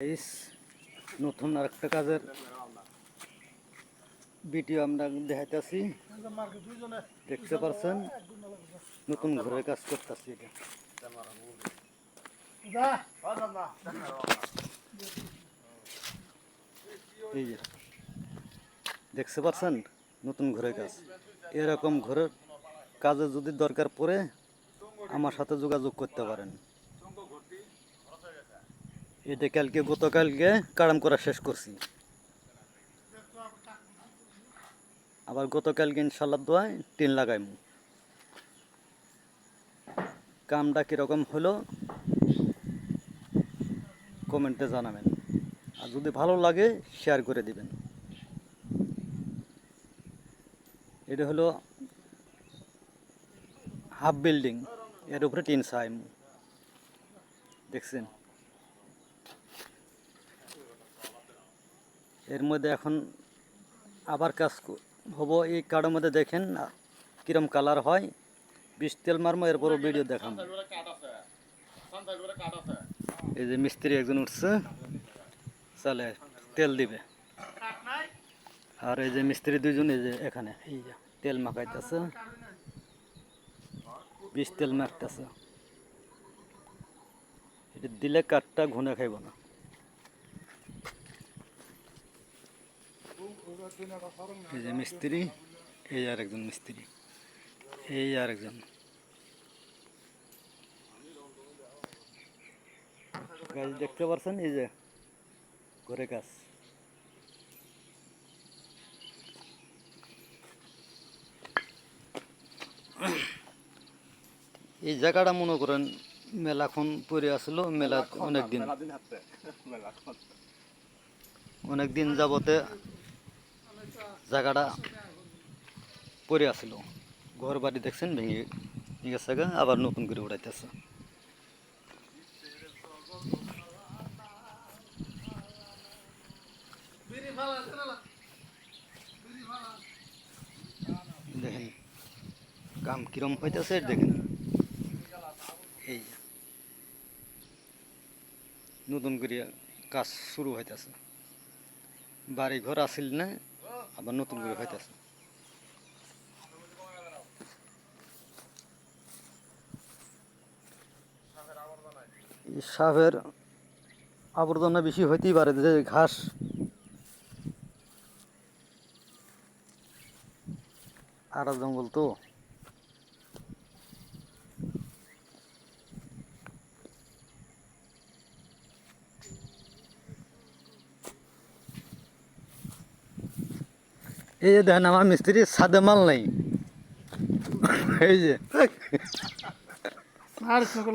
Guys, নতুন আরেকটা কাজের ভিডিও আমরা দেখাইতেছি। দেখতে পারছেন নতুন ঘরের কাজ করতেছি। এটা এই যে দেখতে পারছেন নতুন ঘরের কাজ। এরকম ঘরের কাজে যদি দরকার পড়ে আমার সাথে যোগাযোগ করতে পারেন। এটা গতকালকে কারাম করা শেষ করছি। আবার গতকালকে ইনশাল্লাহ দোয়ায় টিন লাগাইমু। কামটা কিরকম হলো কমেন্টে জানাবেন, আর যদি ভালো লাগে শেয়ার করে দিবেন। এটা হলো হাফ বিল্ডিং, এর উপরে টিন ছাইমু। দেখছেন, এর মধ্যে এখন আবার কাজ হবো। এই কার্ডের মধ্যে দেখেন কিরম কালার হয়। বিষ তেল মারমো, এরপরও ভিডিও দেখাম। এই যে মিস্ত্রি একজন উঠছে, চলে তেল দিবে। আর এই যে মিস্ত্রি দুইজন এই যে এখানে এই যে তেল মাখাইতেছে, বিষ তেল মারতেছে। এটা দিলে কাঠটা ঘুনে খাইব না। এই যে মিস্ত্রি, এই আর একজন মিস্ত্রি, এই আর একজন। গাছ দেখতে পাচ্ছেন, এই যে ঘরে কাজ। এই জায়গাটা মনে করেন মেলাখন পরে আসলো। মেলা অনেকদিন যাবতে জায়গাটা পরে আসলো। ঘর বাড়ি দেখছেন ভেঙে গেছে, আবার নতুন করে উঠাইতেছে। দেখেন কাম কিরম হইতেছে, দেখেন এই নতুন করে কাজ শুরু হইতেছে। বাড়ি ঘর আসিল না, আবার নতুন করে হইতেছে। সাপের আবর্জনা বেশি হইতেই পারে, যে ঘাস আর জঙ্গল তো। এই যে দেখেন আমার মিস্ত্রি সাদে মাল নাই। এই যে আর সকল